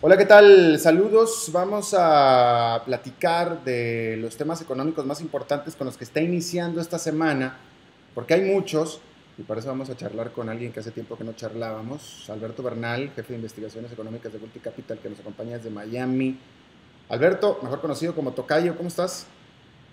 Hola, ¿qué tal? Saludos. Vamos a platicar de los temas económicos más importantes con los que está iniciando esta semana, porque hay muchos, y por eso vamos a charlar con alguien que hace tiempo que no charlábamos, Alberto Bernal, jefe de investigaciones económicas de Multicapital, que nos acompaña desde Miami. Alberto, mejor conocido como Tocayo, ¿cómo estás?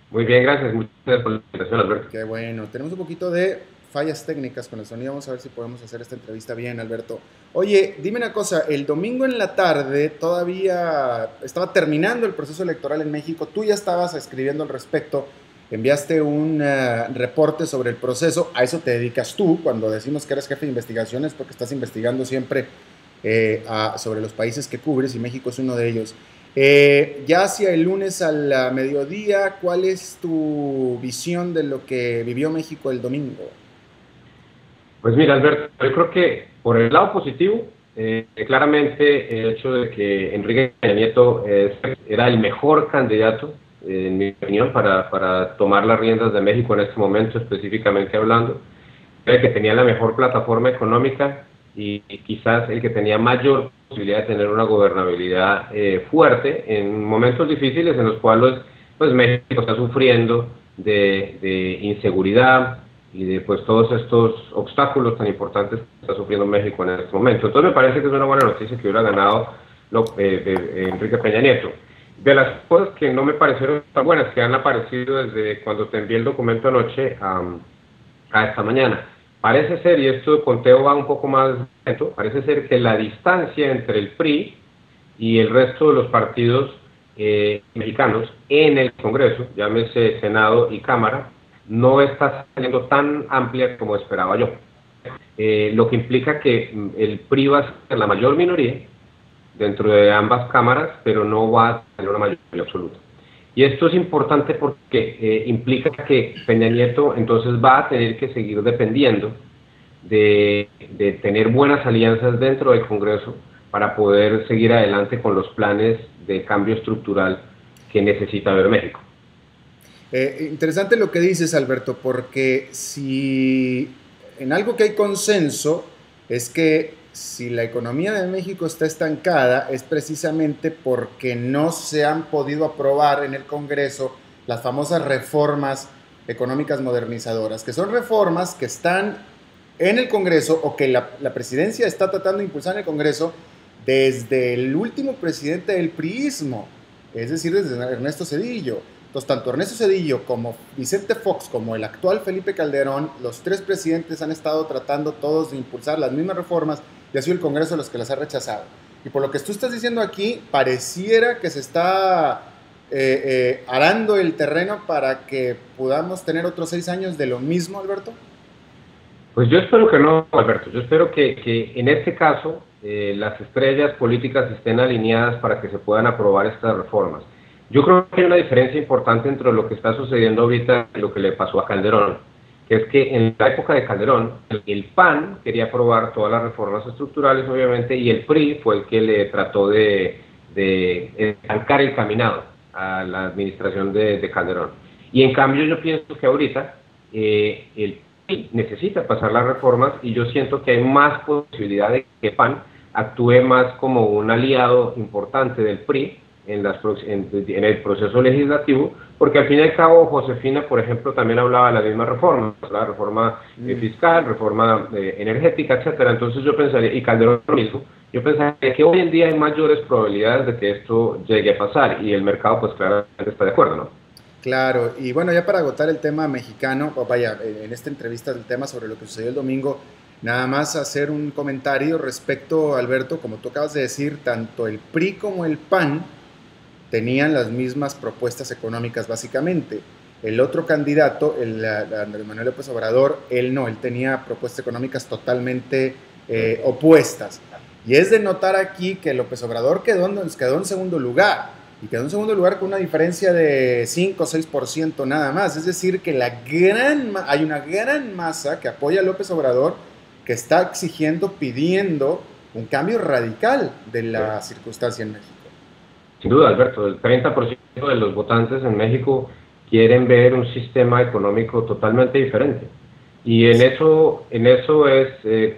Muy bien, gracias. Muchas gracias por la invitación, Alberto. Qué bueno. Tenemos un poquito de fallas técnicas con el sonido. Vamos a ver si podemos hacer esta entrevista bien, Alberto. Oye, dime una cosa. El domingo en la tarde todavía estaba terminando el proceso electoral en México. Tú ya estabas escribiendo al respecto. Enviaste un reporte sobre el proceso. A eso te dedicas tú. Cuando decimos que eres jefe de investigaciones, porque estás investigando siempre sobre los países que cubres y México es uno de ellos. Ya hacia el lunes al mediodía, ¿cuál es tu visión de lo que vivió México el domingo? Pues mira, Alberto, yo creo que por el lado positivo, claramente el hecho de que Enrique Peña Nieto era el mejor candidato, en mi opinión, para tomar las riendas de México en este momento, específicamente hablando, era el que tenía la mejor plataforma económica y quizás el que tenía mayor posibilidad de tener una gobernabilidad fuerte en momentos difíciles en los cuales pues México está sufriendo de inseguridad y de pues todos estos obstáculos tan importantes que está sufriendo México en este momento. Entonces me parece que es una buena noticia que hubiera ganado Enrique Peña Nieto. De las cosas que no me parecieron tan buenas, que han aparecido desde cuando te envié el documento anoche a esta mañana. Parece ser, y esto de conteo va un poco más lento, parece ser que la distancia entre el PRI y el resto de los partidos mexicanos en el Congreso, llámese Senado y Cámara, no está siendo tan amplia como esperaba yo. Lo que implica que el PRI va a ser la mayor minoría dentro de ambas cámaras, pero no va a tener una mayoría absoluta. Y esto es importante porque implica que Peña Nieto entonces va a tener que seguir dependiendo de tener buenas alianzas dentro del Congreso para poder seguir adelante con los planes de cambio estructural que necesita ver México. Interesante lo que dices, Alberto, porque si en algo que hay consenso es que si la economía de México está estancada es precisamente porque no se han podido aprobar en el Congreso las famosas reformas económicas modernizadoras, que son reformas que están en el Congreso o que la presidencia está tratando de impulsar en el Congreso desde el último presidente del priismo, es decir, desde Ernesto Zedillo. Entonces, tanto Ernesto Zedillo como Vicente Fox, como el actual Felipe Calderón, los tres presidentes han estado tratando todos de impulsar las mismas reformas y ha sido el Congreso los que las ha rechazado. Y por lo que tú estás diciendo aquí, pareciera que se está arando el terreno para que podamos tener otros 6 años de lo mismo, Alberto. Pues yo espero que no, Alberto. Yo espero que en este caso las estrellas políticas estén alineadas para que se puedan aprobar estas reformas. Yo creo que hay una diferencia importante entre lo que está sucediendo ahorita y lo que le pasó a Calderón, que es que en la época de Calderón, el PAN quería aprobar todas las reformas estructurales, obviamente, y el PRI fue el que le trató de estancar el caminado a la administración de Calderón. Y en cambio yo pienso que ahorita el necesita pasar las reformas y yo siento que hay más posibilidad de que PAN actúe más como un aliado importante del PRI en el proceso legislativo, porque al fin y al cabo Josefina, por ejemplo, también hablaba de la misma reforma, la reforma fiscal, reforma energética, etcétera. Entonces yo pensaría, y Calderón lo mismo, yo pensaría que hoy en día hay mayores probabilidades de que esto llegue a pasar y el mercado pues claramente está de acuerdo, ¿no? Claro, y bueno, ya para agotar el tema mexicano, o vaya, en esta entrevista del tema sobre lo que sucedió el domingo, nada más hacer un comentario respecto, Alberto, como tú acabas de decir, tanto el PRI como el PAN tenían las mismas propuestas económicas básicamente. El otro candidato, Andrés Manuel López Obrador, él no, él tenía propuestas económicas totalmente opuestas. Y es de notar aquí que López Obrador quedó en segundo lugar, y quedó en segundo lugar con una diferencia de 5 o 6% nada más. Es decir, que hay una gran masa que apoya a López Obrador que está exigiendo, pidiendo un cambio radical de la circunstancia en México. Sin duda, Alberto, el 30% de los votantes en México quieren ver un sistema económico totalmente diferente. Y en eso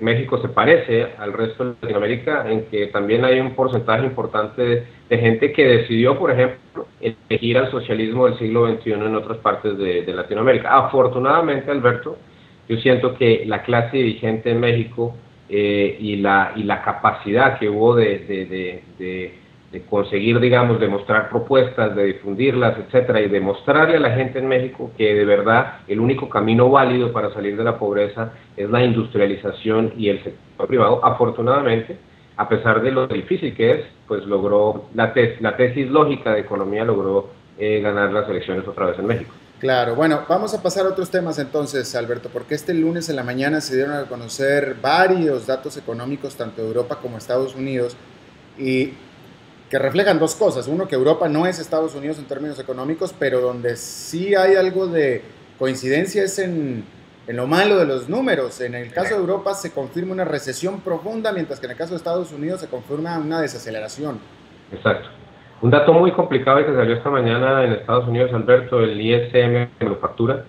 México se parece al resto de Latinoamérica, en que también hay un porcentaje importante de gente que decidió, por ejemplo, elegir al socialismo del siglo XXI en otras partes de Latinoamérica. Afortunadamente, Alberto, yo siento que la clase dirigente en México y la capacidad que hubo de conseguir, digamos, de mostrar propuestas, de difundirlas, etcétera, y demostrarle a la gente en México que de verdad el único camino válido para salir de la pobreza es la industrialización y el sector privado. Afortunadamente, a pesar de lo difícil que es, pues logró la tesis lógica de economía, logró ganar las elecciones otra vez en México. Claro, bueno, vamos a pasar a otros temas entonces, Alberto, porque este lunes en la mañana se dieron a conocer varios datos económicos, tanto de Europa como Estados Unidos, y que reflejan dos cosas. Uno, que Europa no es Estados Unidos en términos económicos, pero donde sí hay algo de coincidencia es en lo malo de los números. En el caso de Europa se confirma una recesión profunda, mientras que en el caso de Estados Unidos se confirma una desaceleración. Exacto. Un dato muy complicado que salió esta mañana en Estados Unidos, Alberto, el ISM de manufactura.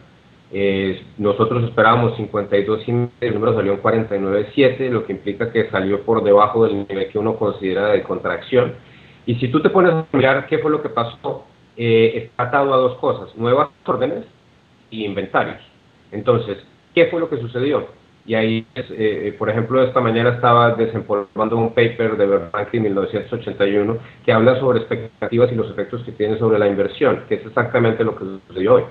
Nosotros esperábamos 52,5, el número salió en 49,7, lo que implica que salió por debajo del nivel que uno considera de contracción. Y si tú te pones a mirar qué fue lo que pasó, está atado a dos cosas: nuevas órdenes y inventarios. Entonces, ¿qué fue lo que sucedió? Y ahí, por ejemplo, esta mañana estaba desempolvando un paper de Bernanke en 1981 que habla sobre expectativas y los efectos que tiene sobre la inversión, que es exactamente lo que sucedió hoy.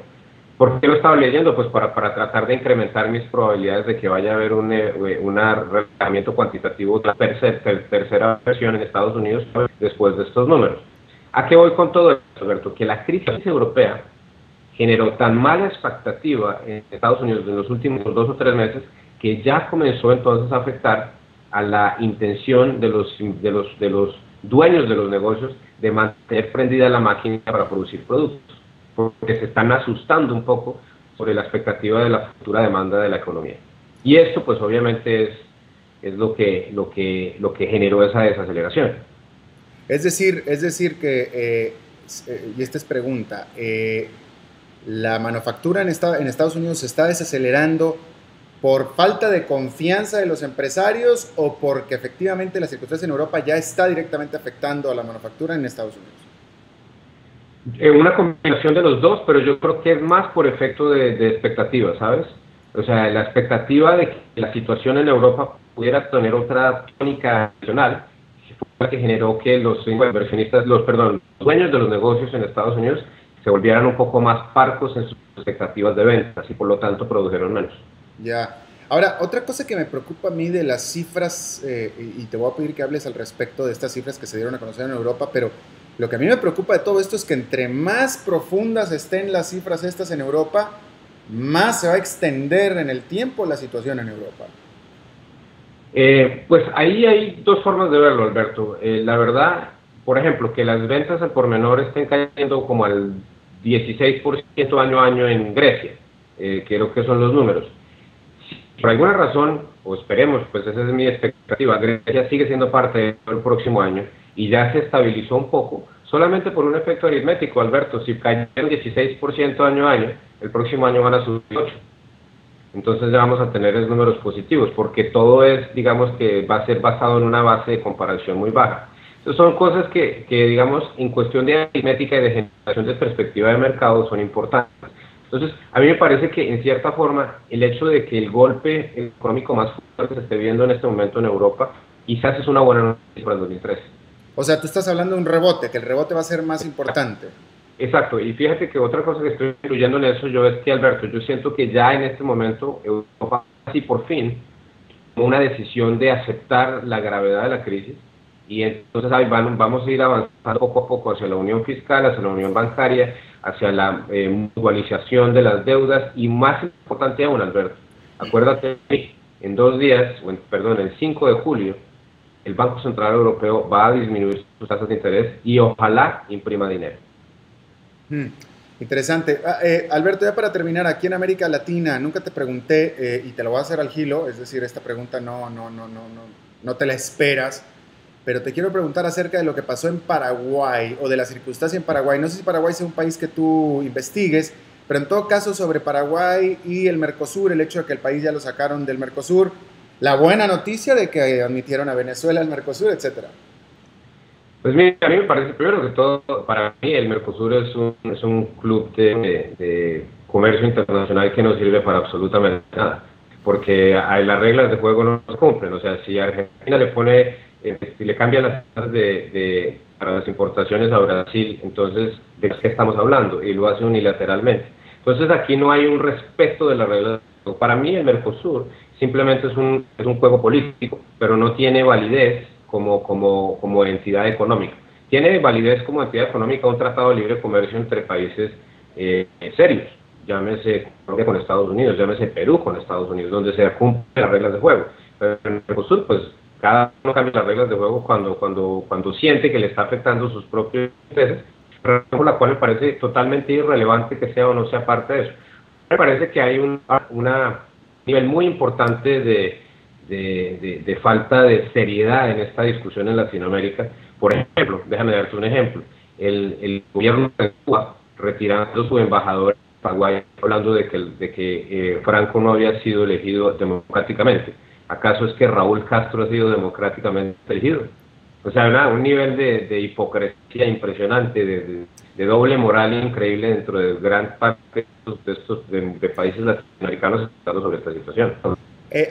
¿Por qué lo estaba leyendo? Pues para tratar de incrementar mis probabilidades de que vaya a haber un relajamiento cuantitativo de la tercera versión en Estados Unidos después de estos números. ¿A qué voy con todo esto, Alberto? Que la crisis europea generó tan mala expectativa en Estados Unidos en los últimos 2 o 3 meses que ya comenzó entonces a afectar a la intención de los dueños de los negocios de mantener prendida la máquina para producir productos, porque se están asustando un poco sobre la expectativa de la futura demanda de la economía. Y esto pues obviamente es lo que generó esa desaceleración. Es decir que, y esta es pregunta, la manufactura en Estados Unidos se está desacelerando por falta de confianza de los empresarios o porque efectivamente la circunstancia en Europa ya está directamente afectando a la manufactura en Estados Unidos. Una combinación de los dos, pero yo creo que es más por efecto de expectativa, ¿sabes? O sea, la expectativa de que la situación en Europa pudiera tener otra tónica adicional, fue la que generó que los inversionistas, los dueños de los negocios en Estados Unidos se volvieran un poco más parcos en sus expectativas de ventas y por lo tanto produjeron menos. Ya. Ahora, otra cosa que me preocupa a mí de las cifras, y te voy a pedir que hables al respecto de estas cifras que se dieron a conocer en Europa, pero lo que a mí me preocupa de todo esto es que entre más profundas estén las cifras estas en Europa, más se va a extender en el tiempo la situación en Europa. Pues ahí hay dos formas de verlo, Alberto. La verdad, por ejemplo, que las ventas al por menor estén cayendo como al 16% año a año en Grecia, creo que son los números. Si por alguna razón, o esperemos, pues esa es mi expectativa, Grecia sigue siendo parte del próximo año y ya se estabilizó un poco, solamente por un efecto aritmético, Alberto. Si cayeron 16% año a año, el próximo año van a subir 8%. Entonces ya vamos a tener números positivos, porque todo es, digamos, que va a ser basado en una base de comparación muy baja. Entonces son cosas que digamos, en cuestión de aritmética y de generación de perspectiva de mercado son importantes. Entonces, a mí me parece que, en cierta forma, el hecho de que el golpe económico más fuerte se esté viendo en este momento en Europa, quizás es una buena noticia para el 2013. O sea, tú estás hablando de un rebote, que el rebote va a ser más importante. Exacto, y fíjate que otra cosa que estoy incluyendo en eso yo es que, Alberto, yo siento que ya en este momento Europa, así por fin, tomó una decisión de aceptar la gravedad de la crisis, y entonces ahí vamos a ir avanzando poco a poco hacia la unión fiscal, hacia la unión bancaria, hacia la mutualización de las deudas, y más importante aún, Alberto, acuérdate, en 2 días, el 5 de julio, el Banco Central Europeo va a disminuir sus tasas de interés y ojalá imprima dinero. Interesante. Alberto, ya para terminar, aquí en América Latina, nunca te pregunté, y te lo voy a hacer al hilo, es decir, esta pregunta no te la esperas, pero te quiero preguntar acerca de lo que pasó en Paraguay, o de la circunstancia en Paraguay. No sé si Paraguay sea un país que tú investigues, Pero en todo caso, sobre Paraguay y el Mercosur, el hecho de que el país ya lo sacaron del Mercosur, la buena noticia de que admitieron a Venezuela al Mercosur, etcétera. Pues mira, a mí me parece, primero que todo, para mí el Mercosur es un club de comercio internacional que no sirve para absolutamente nada, porque las reglas de juego no se cumplen. O sea, si Argentina le pone, si le cambia las tasas para las importaciones a Brasil, entonces, ¿de qué estamos hablando? Y lo hace unilateralmente. Entonces aquí no hay un respeto de las reglas de juego. Para mí el Mercosur simplemente es un juego político, pero no tiene validez como entidad económica. Tiene validez como entidad económica un tratado de libre comercio entre países serios, llámese Colombia con Estados Unidos, llámese Perú con Estados Unidos, donde se cumplen las reglas de juego. Pero en el Mercosur, pues cada uno cambia las reglas de juego cuando siente que le está afectando sus propios intereses, por la cual me parece totalmente irrelevante que sea o no sea parte de eso. Me parece que hay un nivel muy importante de falta de seriedad en esta discusión en Latinoamérica. Por ejemplo, déjame darte un ejemplo, el gobierno de Cuba retirando su embajador en Paraguay, hablando de que Franco no había sido elegido democráticamente. ¿Acaso es que Raúl Castro ha sido democráticamente elegido? O sea, un nivel de hipocresía impresionante, de doble moral increíble dentro de gran parte de países latinoamericanos estando sobre esta situación.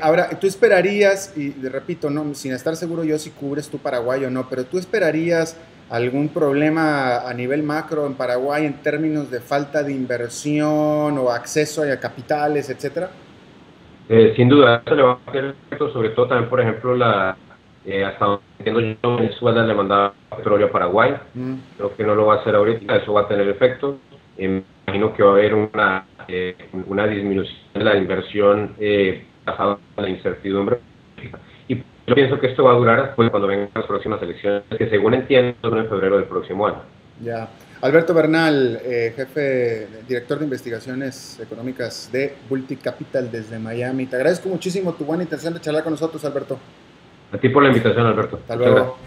Ahora, tú esperarías, y repito, no, sin estar seguro yo si cubres tú Paraguay o no, pero tú esperarías algún problema a nivel macro en Paraguay en términos de falta de inversión o acceso a capitales, etcétera. Sin duda, eso le va a tener efecto, sobre todo también, por ejemplo, hasta donde entiendo yo, Venezuela le mandaba petróleo a Paraguay. Creo que no lo va a hacer ahorita, eso va a tener efecto. Imagino que va a haber una disminución de la inversión basada en la incertidumbre. Y yo pienso que esto va a durar hasta cuando vengan las próximas elecciones, que según entiendo son en febrero del próximo año. Ya. Alberto Bernal, jefe, director de investigaciones económicas de Bulti Capital desde Miami. Te agradezco muchísimo tu buena intención de charlar con nosotros, Alberto. A ti por la invitación, Alberto. Hasta luego.